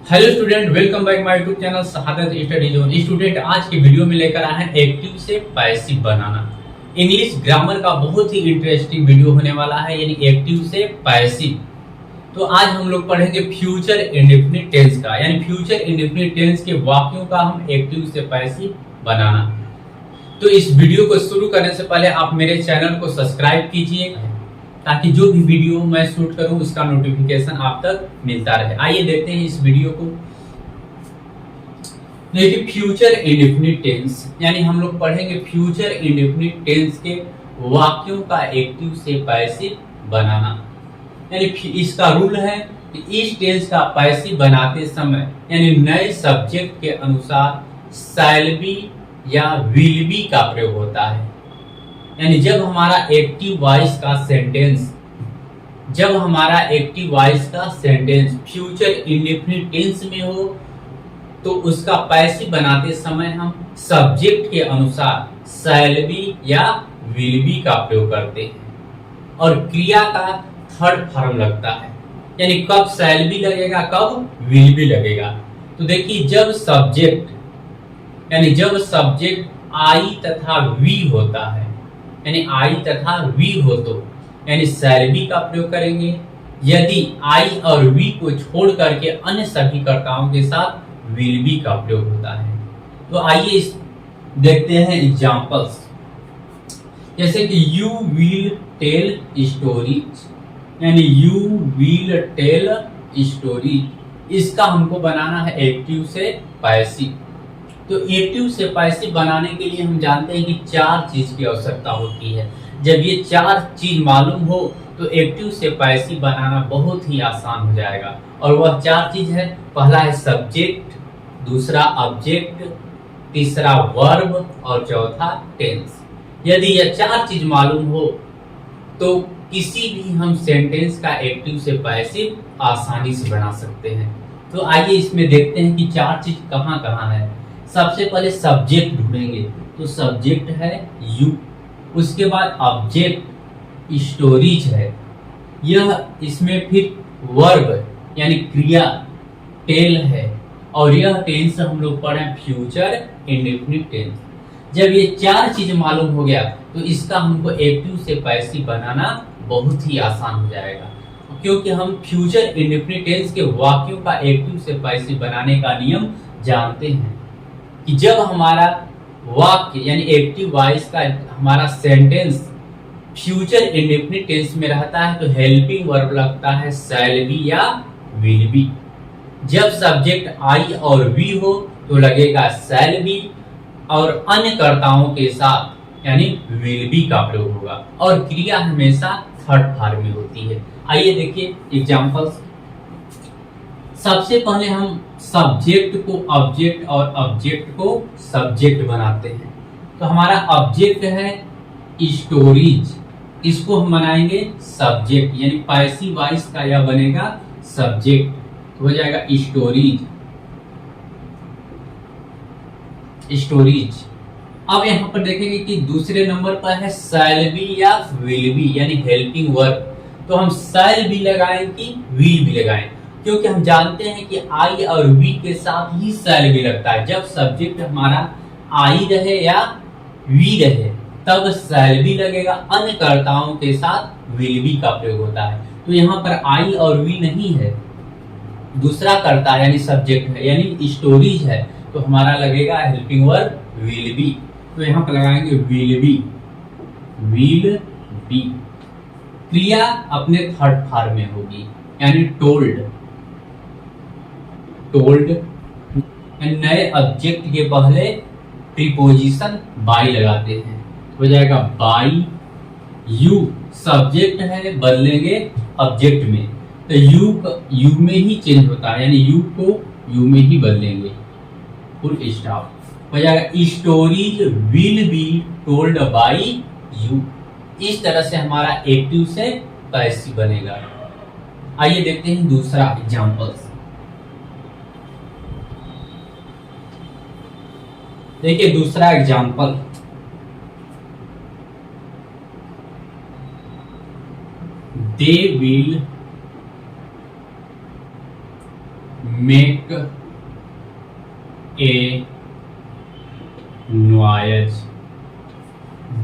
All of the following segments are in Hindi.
Hello student, welcome back my YouTube channel शहादत स्टडी जोन। स्टूडेंट, आज की वीडियो में लेकर आए हैं एक्टिव से पैसिव बनाना। इंग्लिश ग्रामर का बहुत ही इंटरेस्टिंग वीडियो होने वाला है, यानी एक्टिव से पैसिव। तो आज हम लोग पढ़ेंगे फ्यूचर इंडेफिनिट टेंस का, यानी फ्यूचर इंडेफिनिट टेंस के वाक्यों का हम एक्टिव से पैसिव बनाना। तो इस वीडियो को शुरू करने से पहले आप मेरे चैनल को सब्सक्राइब कीजिए ताकि जो भी वीडियो मैं शूट करूं उसका नोटिफिकेशन आप तक मिलता रहे। आइए देखते हैं इस वीडियो को। देखिए, फ्यूचर इंडेफिनिट टेंस, यानी हम लोग पढ़ेंगे फ्यूचर इंडेफिनिट टेंस के वाक्यों का एक्टिव से पैसिव बनाना। यानी इसका रूल है कि इस टेंस का पैसिव बनाते समय यानी नए सब्जेक्ट के अनुसार शैल बी या विल बी का प्रयोग होता है। यानी जब हमारा एक्टिव वॉइस का सेंटेंस फ्यूचर इंडेफिनिट टेंस में हो तो उसका पैसिव बनाते समय हम सब्जेक्ट के अनुसार शैल बी या विल बी का प्रयोग करते हैं और क्रिया का थर्ड फॉर्म लगता है। यानी कब शैल बी लगेगा, कब विल बी लगेगा। तो देखिए, जब सब्जेक्ट आई तथा वी होता है, यानी आई तथा वी हो तो यानी शैल बी का प्रयोग करेंगे। यदि आई और वी को छोड़ करके अन्य सभी कर्ताओं के साथ विल बी का प्रयोग होता है। तो आइए देखते हैं एग्जांपल्स। जैसे कि यू विल टेल स्टोरीज, यानी यू विल टेल स्टोरीज, इसका हमको बनाना है एक्टिव से पैसिव। तो एक्टिव से पैसिव बनाने के लिए हम जानते हैं कि 4 चीज की आवश्यकता होती है। जब ये 4 चीज मालूम हो तो एक्टिव से पैसिव बनाना बहुत ही आसान हो जाएगा। और वह 4 चीज है, पहला है सब्जेक्ट, दूसरा ऑब्जेक्ट, तीसरा वर्ब और चौथा टेंस। यदि यह 4 चीज मालूम हो तो किसी भी हम सेंटेंस का एक्टिव से पैसिव आसानी से बना सकते हैं। तो आइए इसमें देखते हैं कि 4 चीज कहाँ कहाँ है। सबसे पहले सब्जेक्ट ढूंढेंगे, तो सब्जेक्ट है यू। उसके बाद ऑब्जेक्ट स्टोरीज है, यह इसमें फिर वर्ब यानी क्रिया टेल है, और यह टेंस हम लोग पढ़े फ्यूचर इंडेफिनिट टेंस। जब ये 4 चीज मालूम हो गया तो इसका हमको एक्टिव से पैसिव बनाना बहुत ही आसान हो जाएगा, क्योंकि हम फ्यूचर इंडेफिनिट टेंस के वाक्यों का एक्टिव से पैसिव बनाने का नियम जानते हैं कि जब हमारा वाक्य यानी एक्टिव वॉइस का हमारा सेंटेंस फ्यूचर इंडेफिनिट टेंस में रहता है तो हेल्पिंग वर्ब लगता है शैल बी या विल बी। जब सब्जेक्ट आई और वी हो तो लगेगा शैल बी और अन्य कर्ताओं के साथ यानी विल बी का प्रयोग होगा, और क्रिया हमेशा थर्ड फॉर्म में होती है। आइए देखिए एग्जांपल्स। सबसे पहले हम सब्जेक्ट को ऑब्जेक्ट और ऑब्जेक्ट को सब्जेक्ट बनाते हैं। तो हमारा ऑब्जेक्ट है स्टोरीज, इसको हम बनाएंगे सब्जेक्ट, यानी पैसिव वॉइस का यह बनेगा सब्जेक्ट, तो हो जाएगा स्टोरीज। अब यहाँ पर देखेंगे कि दूसरे नंबर पर है शैल बी या विल बी, यानी हेल्पिंग वर्ब। तो हम शैल बी लगाएं कि विल बी लगाएं, क्योंकि हम जानते हैं कि आई और वी के साथ ही शैल बी लगता है। जब सब्जेक्ट हमारा आई रहे या वी रहे तब शैल बी लगेगा, अन्य कर्ताओं के साथ विल बी का प्रयोग होता है। तो यहाँ पर आई और वी नहीं है, दूसरा कर्ता यानी सब्जेक्ट है, यानी स्टोरीज है, तो हमारा लगेगा हेल्पिंग वर्ब विल बी। तो यहाँ पर लगाएंगे विल बी। क्रिया अपने थर्ड फॉर्म में होगी, यानी टोल्ड। नए ऑब्जेक्ट के पहले प्रीपोजिशन बाय लगाते हैं, हो जाएगा बाय। यू सब्जेक्ट है, बदलेंगे ऑब्जेक्ट में, तो यू में ही चेंज होता है, यानी यू को यू में ही बदलेंगे, फुल स्टॉप। हो जाएगा stories will be told by you. इस तरह से हमारा एक्टिव से पैसिव बनेगा। आइए देखते हैं दूसरा एग्जांपल्स। देखिए दूसरा example, they will make a noise,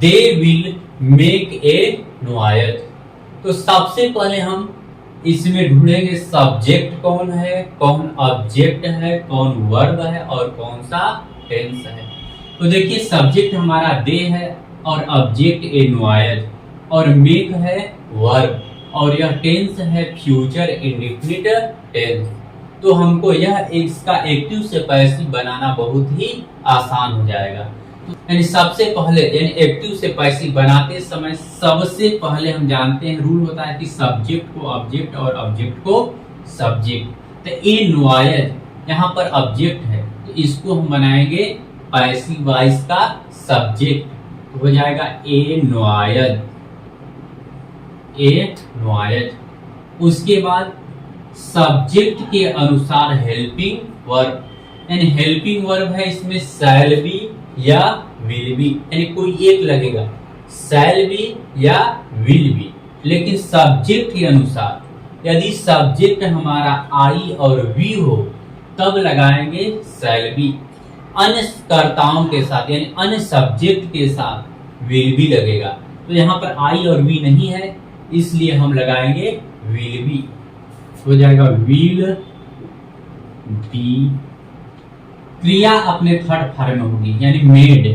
they will make a noise. तो सबसे पहले हम इसमें ढूंढेंगे सब्जेक्ट कौन है, कौन ऑब्जेक्ट है, कौन वर्ब है और कौन सा टेंस है। तो देखिए सब्जेक्ट हमारा दे है और ऑब्जेक्ट ए नॉइज और मेक है वर्ब और यह टेंस है फ्यूचर इंडेफिनिट टेंस। तो हमको यह इसका एक्टिव से पैसिव बनाना बहुत ही आसान हो जाएगा। यानी सबसे पहले यानी एक्टिव से पैसिव बनाते समय सबसे पहले हम जानते हैं रूल होता है कि सब्जेक्ट को ऑब्जेक्ट और ऑब्जेक्ट को सब्जेक्ट। तो ए नॉइज यहाँ पर ऑब्जेक्ट है तो इसको हम बनाएंगे पैसिव वॉइस का सब्जेक्ट, तो हो जाएगा ए नॉइज, ए नॉइज। उसके बाद सब्जेक्ट के अनुसार हेल्पिंग वर्ब, यानी हेल्पिंग वर्ब है इसमें शैल बी या विल बी, यानी कोई एक लगेगा शैल बी या विल बी। लेकिन सब्जेक्ट के अनुसार यदि सब्जेक्ट हमारा आई और वी हो तब लगाएंगे शैल बी, अन्य कर्ताओं के साथ यानी अन्य सब्जेक्ट के साथ विल बी लगेगा। तो यहाँ पर आई और वी नहीं है इसलिए हम लगाएंगे विल बी, हो जाएगा विल बी। क्रिया अपने थर्ड फॉर्म में होगी यानी मेड,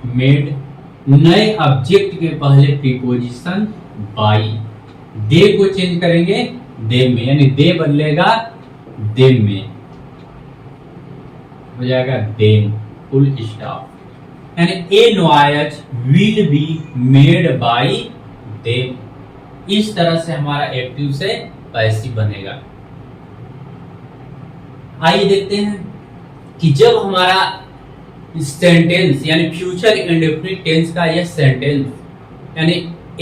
मेड। नए ऑब्जेक्ट के पहले प्रीपोजिशन बाई, दे को चेंज करेंगे देम में, यानी दे बदलेगा देम में, हो जाएगा देम, फुल स्टॉप। यानी a noise will be made by them. इस तरह से हमारा एक्टिव से पैसिव बनेगा। आइए देखते हैं कि जब हमारा सेंटेंस यानी फ्यूचर इंडेफिनिट टेंस का यह सेंटेंस यानी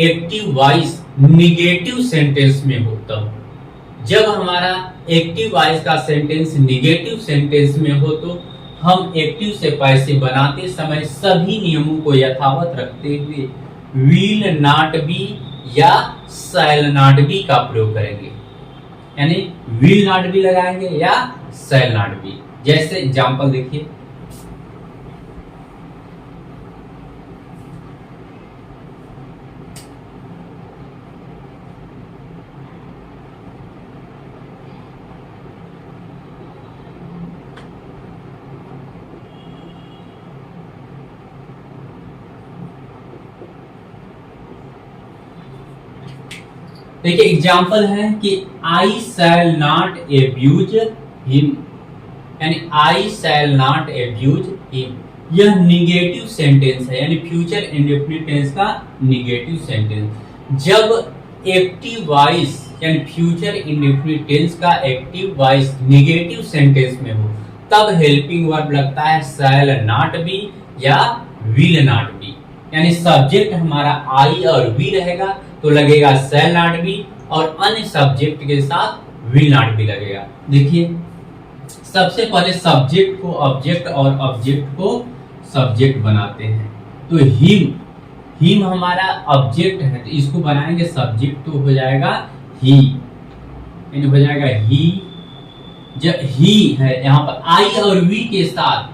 एक्टिव वॉइस निगेटिव सेंटेंस में हो तब, जब हमारा एक्टिव वॉइस का सेंटेंस निगेटिव सेंटेंस में हो तो हम एक्टिव से पैसिव बनाते समय सभी नियमों को यथावत रखते हुए विल नॉट बी या शैल नॉट बी का प्रयोग करेंगे, यानी विल नॉट बी लगाएंगे या शैल नॉट बी। जैसे एग्जांपल देखिए, देखिए एग्जाम्पल है कि आई शैल नॉट एब्यूज हिम, यानी आई शैल नॉट एब्यूज हिम। यह निगेटिव सेंटेंस है यानी फ्यूचर इंडेफिनिट टेंस का निगेटिव सेंटेंस। जब एक्टिव वॉइस यानी फ्यूचर इंडेफिनिट टेंस का एक्टिव वॉइस निगेटिव सेंटेंस में हो तब हेल्पिंग वर्ब लगता है शैल नॉट बी या विल नॉट बी, यानी सब्जेक्ट हमारा आई और वी रहेगा तो लगेगा शैल नॉट बी और अन्य सब्जेक्ट के साथ विल नॉट बी लगेगा। देखिए सबसे पहले सब्जेक्ट को ऑब्जेक्ट और ऑब्जेक्ट को सब्जेक्ट बनाते हैं। तो हिम, हिम हमारा ऑब्जेक्ट है तो इसको बनाएंगे सब्जेक्ट, तो हो जाएगा ही, यानी हो जाएगा ही। जब ही है यहाँ पर आई और वी के साथ,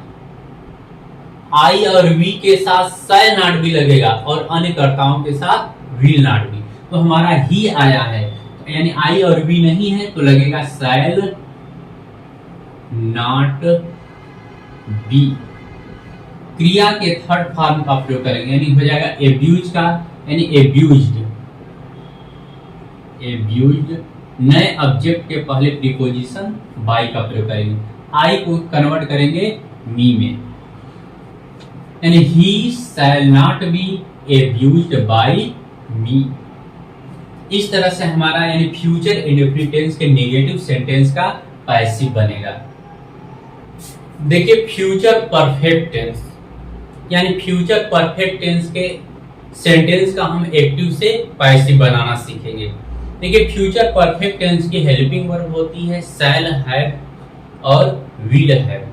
आई और वी के साथ शैल नॉट बी लगेगा और अन्य कर्ताओं के साथ विल नॉट बी। तो हमारा ही आया है यानी आई और वी नहीं है तो लगेगा शैल नॉट बी। क्रिया के थर्ड फॉर्म का प्रयोग करेंगे यानी हो जाएगा एब्यूज का, यानी एब्यूज्ड, एब्यूज्ड। नए ऑब्जेक्ट के पहले प्रीपोजिशन बाई का प्रयोग करेंगे, आई को कन्वर्ट करेंगे मी में, यानी ही शैल नॉट बी एब्यूज्ड बाई मी। इस तरह से हमारा यानी फ्यूचर इंडेफिनिट टेंस के नेगेटिव सेंटेंस का पैसिव बनेगा। देखिए फ्यूचर परफेक्ट टेंस, यानी फ्यूचर परफेक्ट टेंस के सेंटेंस का हम एक्टिव से पैसिव बनाना सीखेंगे। देखिए फ्यूचर परफेक्ट टेंस की हेल्पिंग वर्ब होती है शैल, हैव और विल हैव,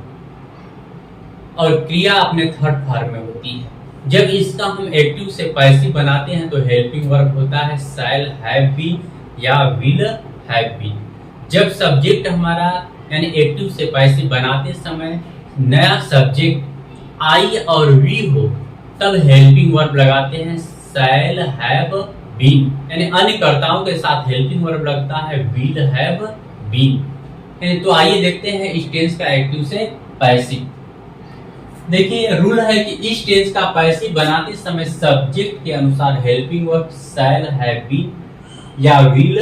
और क्रिया अपने थर्ड फॉर्म में होती है। जब इसका हम एक्टिव से पैसिव बनाते हैं तो हेल्पिंग वर्ब होता है शैल हैव बी या विल हैव बी। जब सब्जेक्ट हमारा यानी एक्टिव से पैसिव बनाते समय नया सब्जेक्ट आई और वी हो तब हेल्पिंग वर्ब लगाते हैं शैल हैव बीन, यानी अन्य कर्ताओं के साथ हेल्पिंग वर्ब लगता है विल हैव बीन। तो आइए देखते हैं इस टेंस का एक्टिव से पैसिव। देखिए रूल है कि इस टेंस का पैसिव बनाते समय सब्जेक्ट के अनुसार helping verb shall have been या विल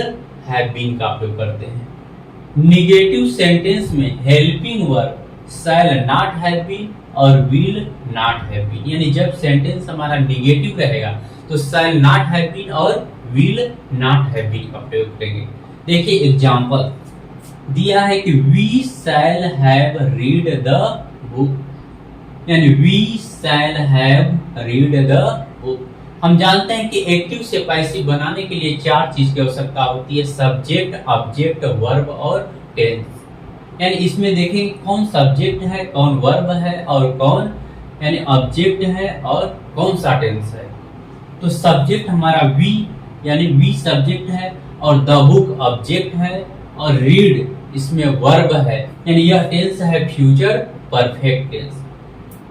हैव बीन का प्रयोग करते हैं। निगेटिव सेंटेंस में helping verb shall not have been और विल नॉट हैव बीन, यानी जब सेंटेंस हमारा निगेटिव रहेगा तो शैल नॉट हैव बीन और विल नॉट हैव बीन का प्रयोग करेंगे। देखिए एग्जांपल दिया है कि we shall have read the book, यानी we shall have read the book. हम जानते हैं कि एक्टिव से पैसिव बनाने के लिए 4 चीज की आवश्यकता होती है, सब्जेक्ट, ऑब्जेक्ट, वर्ब और टेंस। यानी इसमें देखेंगे कौन सब्जेक्ट है, कौन वर्ब है और कौन यानी ऑब्जेक्ट है और कौन सा टेंस है। तो सब्जेक्ट हमारा वी यानी वी सब्जेक्ट है और द बुक ऑब्जेक्ट है और रीड इसमें वर्ब है, यानी यह टेंस है फ्यूचर परफेक्ट टेंस।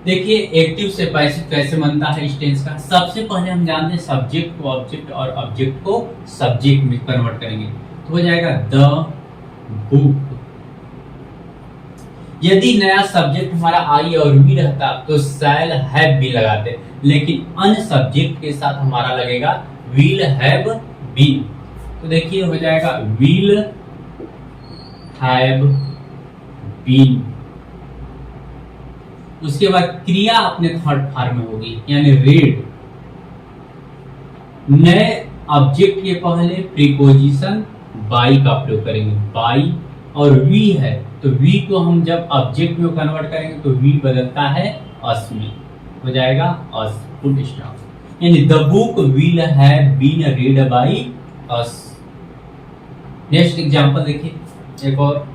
देखिए एक्टिव से पैसिव कैसे बनता है इस टेंस का। सबसे पहले हम जानते हैं सब्जेक्ट को ऑब्जेक्ट और ऑब्जेक्ट को सब्जेक्ट में कन्वर्ट करेंगे तो हो जाएगा द बुक। यदि नया सब्जेक्ट हमारा आई और वी रहता तो शैल हैव बीन लगाते, लेकिन अन्य सब्जेक्ट के साथ हमारा लगेगा विल हैव बीन। तो देखिए हो जाएगा विल हैव बीन। उसके बाद क्रिया अपने थर्ड फॉर्म में होगी यानी रीड। नए ऑब्जेक्ट के पहले प्रीपोजिशन बाई का प्रयोग करेंगे, बाई और वी है तो वी को हम जब ऑब्जेक्ट में कन्वर्ट करेंगे तो वी बदलता है अस में, हो जाएगा अस, फुल स्टॉप। यानी the book will have been read by us. Next example देखिए एक और,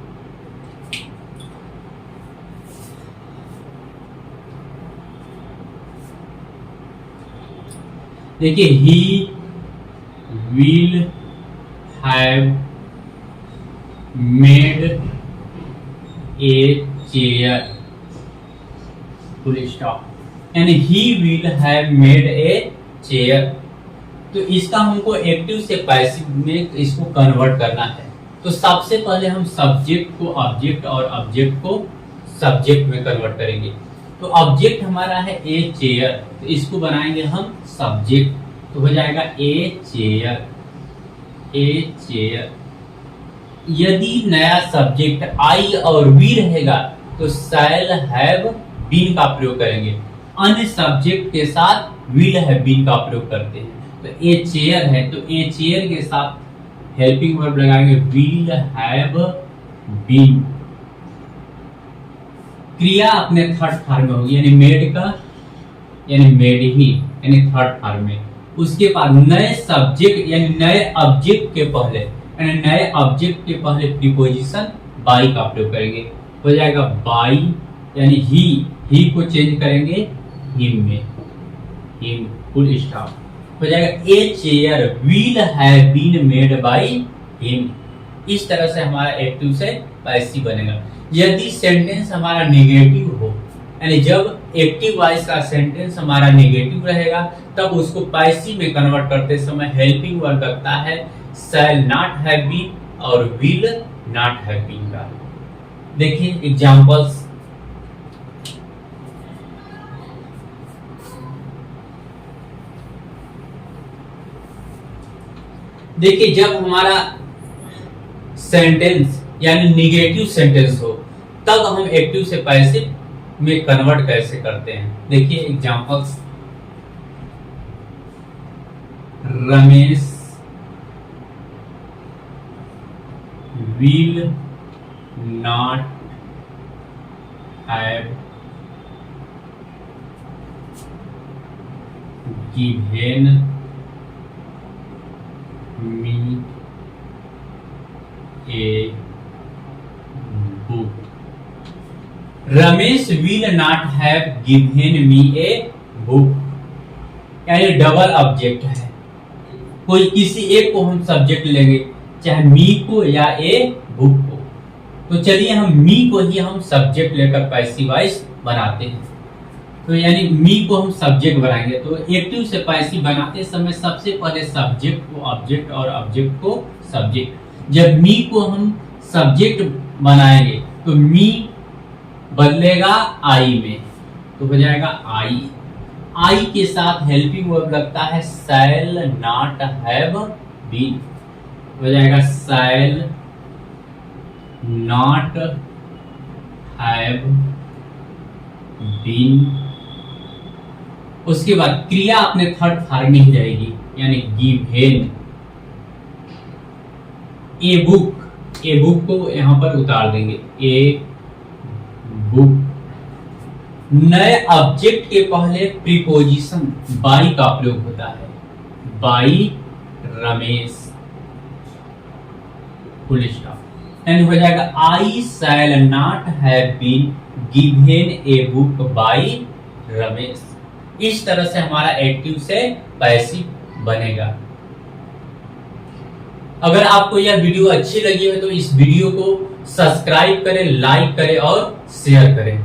देखिए he will have made a chair, full stop. यानी he will have made a chair. तो इसका हमको एक्टिव से पैसिव में इसको कन्वर्ट करना है। तो सबसे पहले हम सब्जेक्ट को ऑब्जेक्ट और ऑब्जेक्ट को सब्जेक्ट में कन्वर्ट करेंगे। तो ऑब्जेक्ट हमारा है ए चेयर, तो इसको बनाएंगे हम सब्जेक्ट, तो हो जाएगा ए चेयर, ए चेयर। यदि नया सब्जेक्ट आई और वी रहेगा तो शैल हैव बीन का प्रयोग करेंगे, अन्य सब्जेक्ट के साथ विल हैव बीन का प्रयोग करते हैं। तो ए चेयर है तो ए चेयर के साथ हेल्पिंग वर्ब लगाएंगे विल हैव बीन। क्रिया अपने थर्ड फॉर्म में होगी यानी मेड का यानी मेड ही यानी थर्ड फॉर्म में। उसके बाद नए सब्जेक्ट यानी नए ऑब्जेक्ट के पहले यानी नए ऑब्जेक्ट के पहले प्रीपोजिशन बाई का प्रयोग करेंगे, हो जाएगा बाई यानी ही को चेंज करेंगे हिम में, हिम, फुल स्टॉप। हो जाएगा a chair will have been made by him. इस तरह से हमारा एक्टिव से पैसिव बनेगा। यदि सेंटेंस हमारा नेगेटिव हो यानी जब एक्टिव वॉइस का सेंटेंस हमारा नेगेटिव रहेगा तब उसको पैसिव में कन्वर्ट करते समय हेल्पिंग वर्ब लगता है शैल नॉट हैव बीन और विल नॉट हैव बीन का। देखिए एग्जांपल्स, देखिए जब हमारा सेंटेंस यानी निगेटिव सेंटेंस हो तब हम एक्टिव से पैसिव में कन्वर्ट कैसे करते हैं। देखिए examples, Ramesh will not have given me a book. Ramesh will not have given me a book, यानी डबल ऑब्जेक्ट है। कोई किसी एक को हम सब्जेक्ट लेंगे, चाहे मी को या ए बुक को। तो चलिए हम मी को ही हम सब्जेक्ट लेकर पैसिव वॉइस बनाते हैं। तो यानी मी को हम सब्जेक्ट बनाएंगे। तो एक्टिव से पैसिव बनाते समय सबसे पहले सब्जेक्ट को ऑब्जेक्ट और ऑब्जेक्ट को सब्जेक्ट। जब मी को हम सब्जेक्ट बनाएंगे तो मी बदलेगा आई में, तो हो जाएगा आई। आई के साथ हेल्पिंग वर्ब लगता है शैल नॉट हैव बीन, हो जाएगा शैल नॉट हैव बीन। उसके बाद क्रिया अपने थर्ड फॉर्म में ही जाएगी, यानी given a book. A book को यहां पर उतार देंगे, ए बुक। नए ऑब्जेक्ट के पहले प्रीपोजिशन बाई का प्रयोग होता है, by Ramesh, full stop. And हो जाएगा I shall not have been given a book by Ramesh. इस तरह से हमारा एक्टिव से पैसिव बनेगा। अगर आपको यह वीडियो अच्छी लगी है तो इस वीडियो को सब्सक्राइब करें, लाइक करें और शेयर करें।